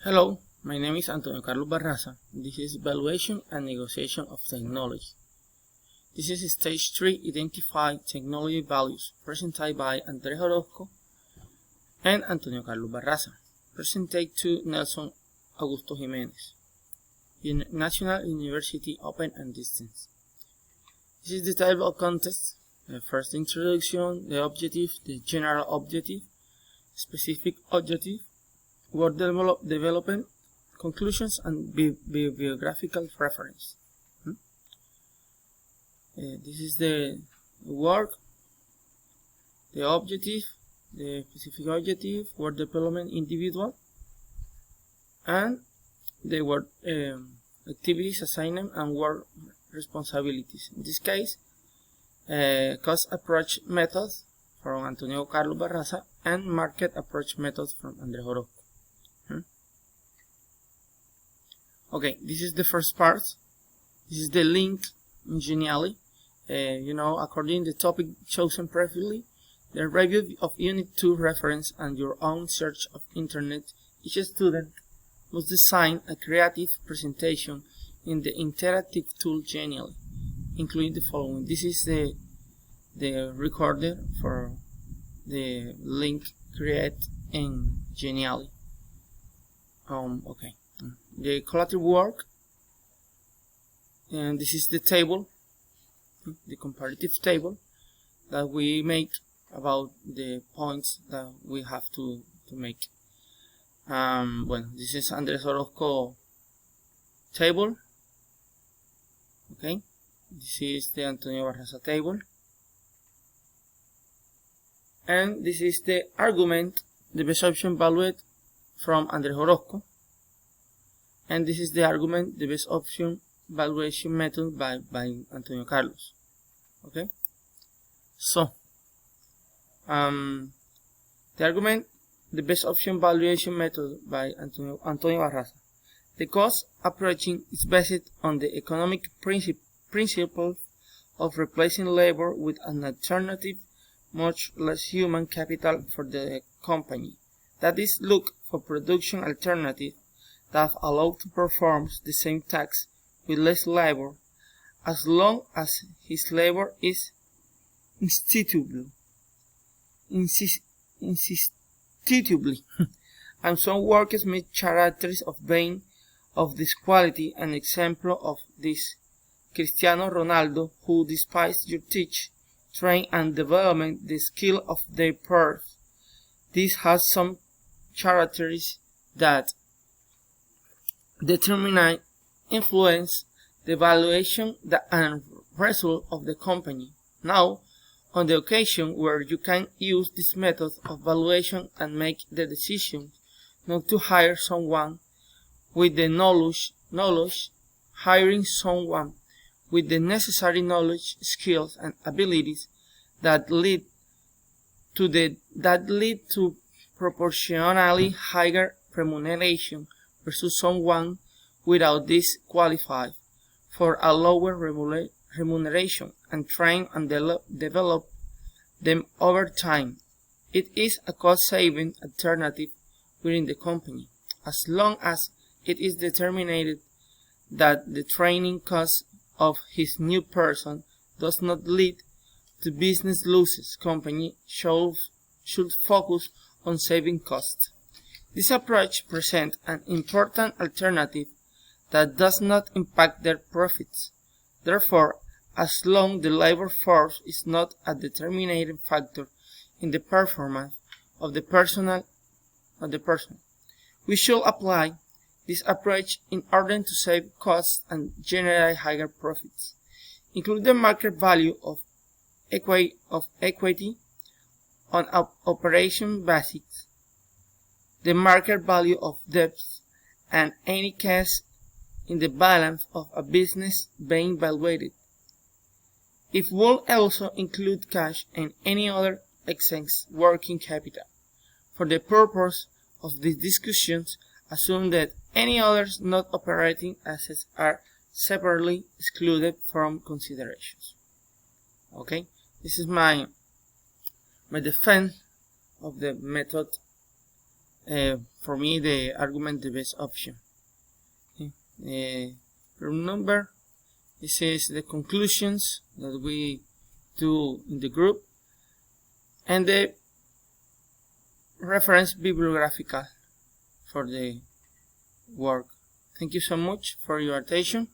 Hello, my name is Antonio Carlos Barraza. This is Evaluation and Negotiation of Technology. This is Stage 3, Identify Technology Values, presented by Andrés Orozco and Antonio Carlos Barraza. Presented to Nelson Augusto Jimenez, National University Open and Distance. This is the table of contents: the first introduction, the objective, the general objective, specific objective, word development, conclusions, and bibliographical reference. This is the work, the objective, the specific objective, word development individual, and the word activities, assignment, and work responsibilities. In this case, cost approach methods from Antonio Carlos Barraza and market approach methods from Andrés Orozco. Okay, this is the first part. This is the link in Genially. According to the topic chosen previously, the review of Unit 2 reference and your own search of Internet, each student must design a creative presentation in the interactive tool Genially, including the following. This is the recorder for the link create in Genially. Okay. The collateral work, and this is the table, the comparative table that we make about the points that we have to make. This is Andrés Orozco table. Okay, this is the Antonio Barraza table, and this is the argument, the best option valued from Andrés Orozco. And this is the argument, the best option valuation method by Antonio Carlos. Okay, so the argument, the best option valuation method by Antonio Barraza. The cost approaching is based on the economic principle of replacing labor with an alternative, much less human capital for the company. That is, look for production alternatives that allow to perform the same task with less labor, as long as his labor is institutable, and some workers meet characters of being of this quality. An example of this, Cristiano Ronaldo, who despite your teach, train and development the skill of their peers. This has some characteristics that determine, influence the valuation and result of the company. Now, on the occasion where you can use this method of valuation and make the decision not to hire someone with the knowledge, hiring someone with the necessary knowledge, skills, and abilities that lead to proportionally higher remuneration versus someone without this qualified for a lower remuneration and train and develop them over time. It is a cost-saving alternative within the company, as long as it is determined that the training cost of his new person does not lead to business losses. Company should focus on saving costs. This approach presents an important alternative that does not impact their profits. Therefore, as long as the labor force is not a determining factor in the performance of the person, we should apply this approach in order to save costs and generate higher profits. Include the market value of equity on operation basis, the market value of debts, and any cash in the balance of a business being valued. It will also include cash and any other excess working capital. For the purpose of these discussions, assume that any others not operating assets are separately excluded from considerations. Okay, this is my defense of the method for me the argument the best option. Remember, this is the conclusions that we do in the group and the reference bibliographical for the work. Thank you so much for your attention.